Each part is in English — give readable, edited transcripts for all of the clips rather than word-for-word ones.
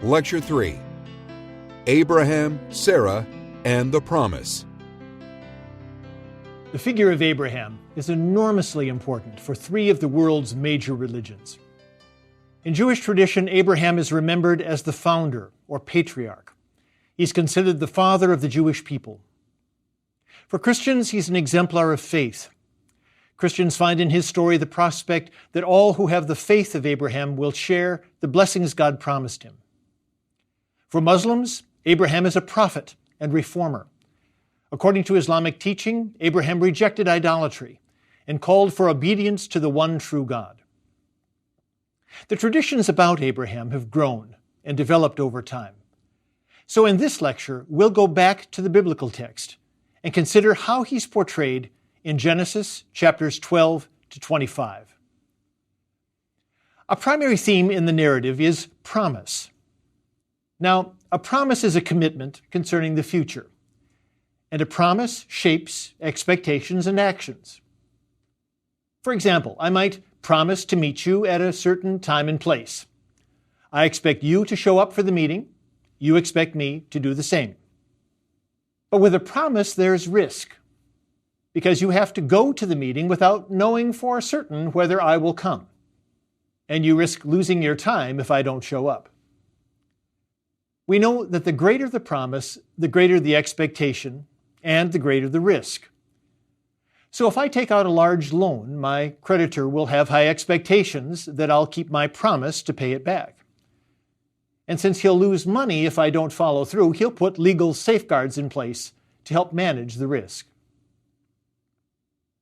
Lecture 3. Abraham, Sarah, and the Promise. The figure of Abraham is enormously important for three of the world's major religions. In Jewish tradition, Abraham is remembered as the founder or patriarch. He's considered the father of the Jewish people. For Christians, he's an exemplar of faith. Christians find in his story the prospect that all who have the faith of Abraham will share the blessings God promised him. For Muslims, Abraham is a prophet and reformer. According to Islamic teaching, Abraham rejected idolatry and called for obedience to the one true God. The traditions about Abraham have grown and developed over time. So in this lecture, we'll go back to the biblical text and consider how he's portrayed in Genesis chapters 12 to 25. A primary theme in the narrative is promise. Now, a promise is a commitment concerning the future, and a promise shapes expectations and actions. For example, I might promise to meet you at a certain time and place. I expect you to show up for the meeting. You expect me to do the same. But with a promise, there's risk, because you have to go to the meeting without knowing for certain whether I will come. And you risk losing your time if I don't show up. We know that the greater the promise, the greater the expectation, and the greater the risk. So if I take out a large loan, my creditor will have high expectations that I'll keep my promise to pay it back. And since he'll lose money if I don't follow through, he'll put legal safeguards in place to help manage the risk.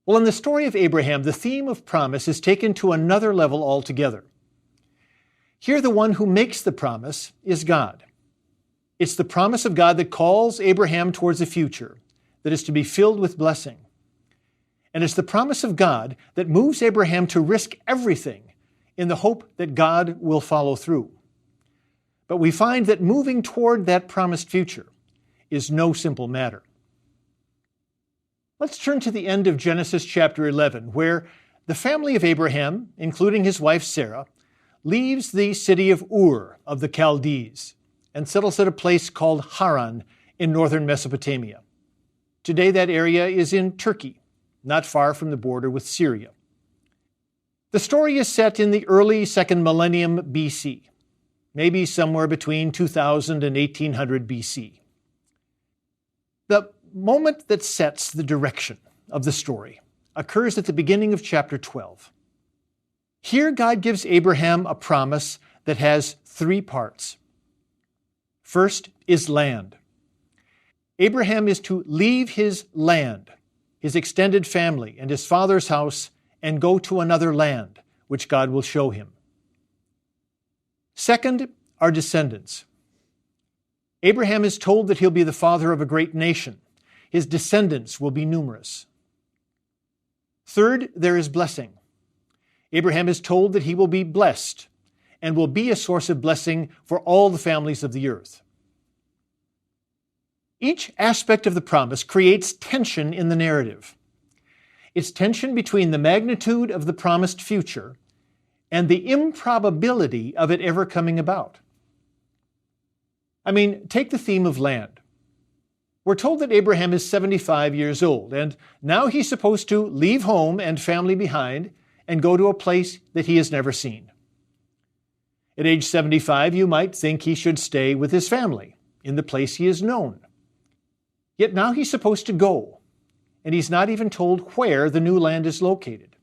Well, in the story of Abraham, the theme of promise is taken to another level altogether. Here, the one who makes the promise is God. It's the promise of God that calls Abraham towards a future that is to be filled with blessing. And it's the promise of God that moves Abraham to risk everything in the hope that God will follow through. But we find that moving toward that promised future is no simple matter. Let's turn to the end of Genesis chapter 11, where the family of Abraham, including his wife Sarah, leaves the city of Ur of the Chaldees and settles at a place called Haran in northern Mesopotamia. Today that area is in Turkey, not far from the border with Syria. The story is set in the early second millennium BC, maybe somewhere between 2000 and 1800 BC. The moment that sets the direction of the story occurs at the beginning of chapter 12. Here God gives Abraham a promise that has three parts. First is land. Abraham is to leave his land, his extended family, and his father's house, and go to another land, which God will show him. Second are descendants. Abraham is told that he'll be the father of a great nation. His descendants will be numerous. Third, there is blessing. Abraham is told that he will be blessed and will be a source of blessing for all the families of the earth. Each aspect of the promise creates tension in the narrative. It's tension between the magnitude of the promised future and the improbability of it ever coming about. Take the theme of land. We're told that Abraham is 75 years old, and now he's supposed to leave home and family behind and go to a place that he has never seen. At age 75, you might think he should stay with his family in the place he is known. Yet now he's supposed to go, and he's not even told where the new land is located.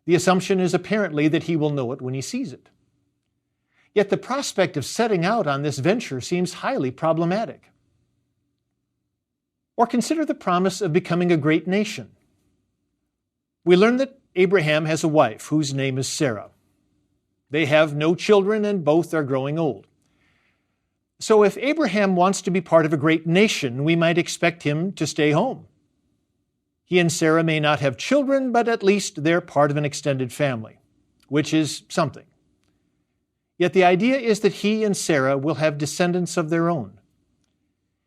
The assumption is apparently that he will know it when he sees it. Yet the prospect of setting out on this venture seems highly problematic. Or consider the promise of becoming a great nation. We learn that Abraham has a wife whose name is Sarah. They have no children and both are growing old. So if Abraham wants to be part of a great nation, we might expect him to stay home. He and Sarah may not have children, but at least they're part of an extended family, which is something. Yet the idea is that he and Sarah will have descendants of their own.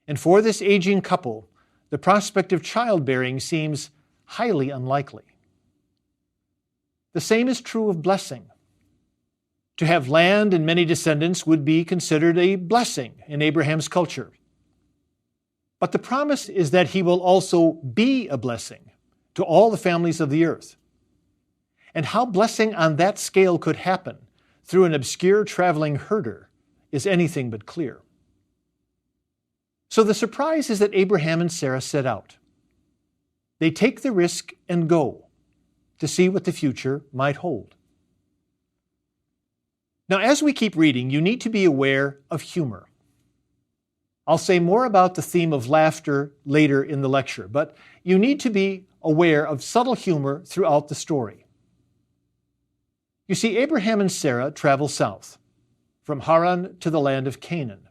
And for this aging couple, the prospect of childbearing seems highly unlikely. The same is true of blessing. To have land and many descendants would be considered a blessing in Abraham's culture. But the promise is that he will also be a blessing to all the families of the earth. And how blessing on that scale could happen through an obscure traveling herder is anything but clear. So the surprise is that Abraham and Sarah set out. They take the risk and go to see what the future might hold. Now, as we keep reading, you need to be aware of humor. I'll say more about the theme of laughter later in the lecture, but you need to be aware of subtle humor throughout the story. You see, Abraham and Sarah travel south, from Haran to the land of Canaan.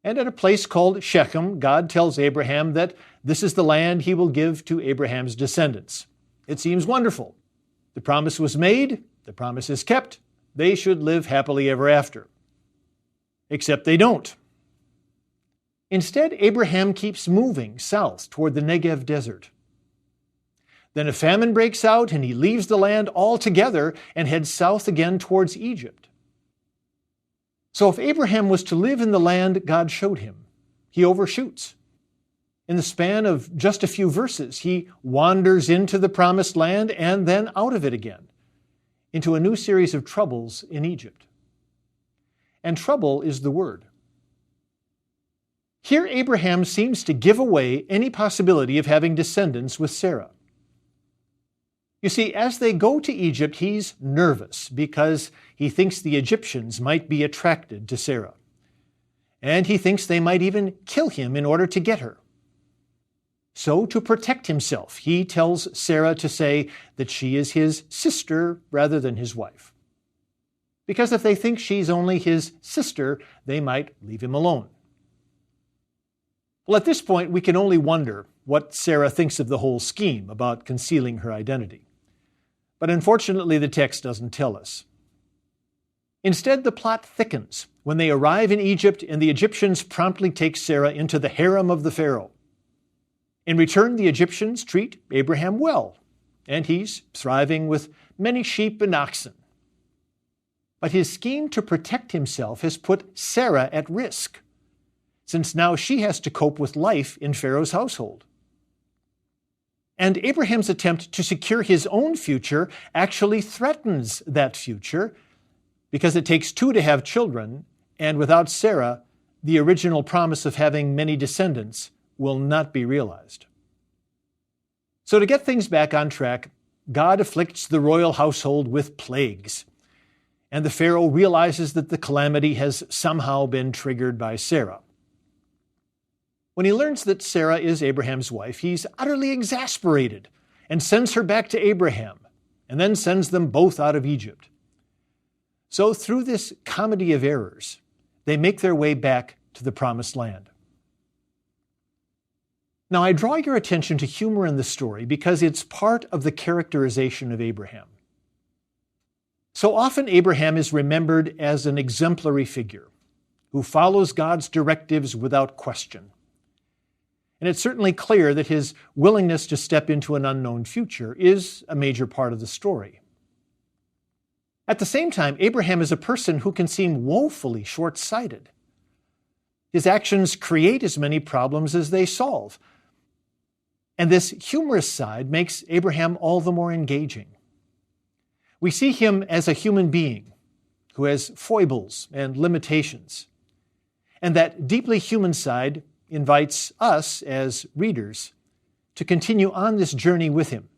And at a place called Shechem, God tells Abraham that this is the land he will give to Abraham's descendants. It seems wonderful. The promise was made, the promise is kept, they should live happily ever after. Except they don't. Instead, Abraham keeps moving south toward the Negev desert. Then a famine breaks out and he leaves the land altogether and heads south again towards Egypt. So if Abraham was to live in the land God showed him, he overshoots. In the span of just a few verses, he wanders into the promised land and then out of it again, into a new series of troubles in Egypt. And trouble is the word. Here Abraham seems to give away any possibility of having descendants with Sarah. You see, as they go to Egypt, he's nervous because he thinks the Egyptians might be attracted to Sarah. And he thinks they might even kill him in order to get her. So, to protect himself, he tells Sarah to say that she is his sister rather than his wife. Because if they think she's only his sister, they might leave him alone. Well, at this point, we can only wonder what Sarah thinks of the whole scheme about concealing her identity. But unfortunately, the text doesn't tell us. Instead, the plot thickens when they arrive in Egypt and the Egyptians promptly take Sarah into the harem of the Pharaoh. In return, the Egyptians treat Abraham well, and he's thriving with many sheep and oxen. But his scheme to protect himself has put Sarah at risk, since now she has to cope with life in Pharaoh's household. And Abraham's attempt to secure his own future actually threatens that future because it takes two to have children, and without Sarah, the original promise of having many descendants will not be realized. So to get things back on track, God afflicts the royal household with plagues, and the Pharaoh realizes that the calamity has somehow been triggered by Sarah. When he learns that Sarah is Abraham's wife, he's utterly exasperated and sends her back to Abraham, and then sends them both out of Egypt. So through this comedy of errors, they make their way back to the promised land. Now, I draw your attention to humor in the story because it's part of the characterization of Abraham. So often Abraham is remembered as an exemplary figure who follows God's directives without question. And it's certainly clear that his willingness to step into an unknown future is a major part of the story. At the same time, Abraham is a person who can seem woefully short-sighted. His actions create as many problems as they solve. And this humorous side makes Abraham all the more engaging. We see him as a human being who has foibles and limitations. And that deeply human side invites us as readers to continue on this journey with him,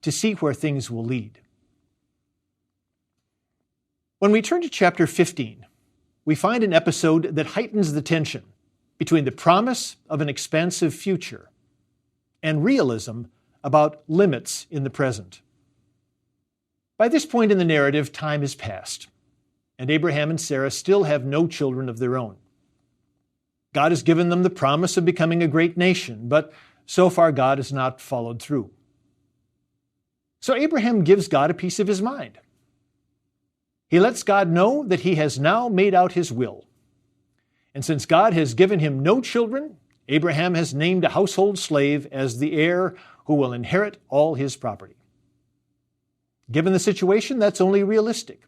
to see where things will lead. When we turn to chapter 15, we find an episode that heightens the tension between the promise of an expansive future and realism about limits in the present. By this point in the narrative, time has passed, and Abraham and Sarah still have no children of their own. God has given them the promise of becoming a great nation, but so far God has not followed through. So Abraham gives God a piece of his mind. He lets God know that he has now made out his will. And since God has given him no children, Abraham has named a household slave as the heir who will inherit all his property. Given the situation, that's only realistic.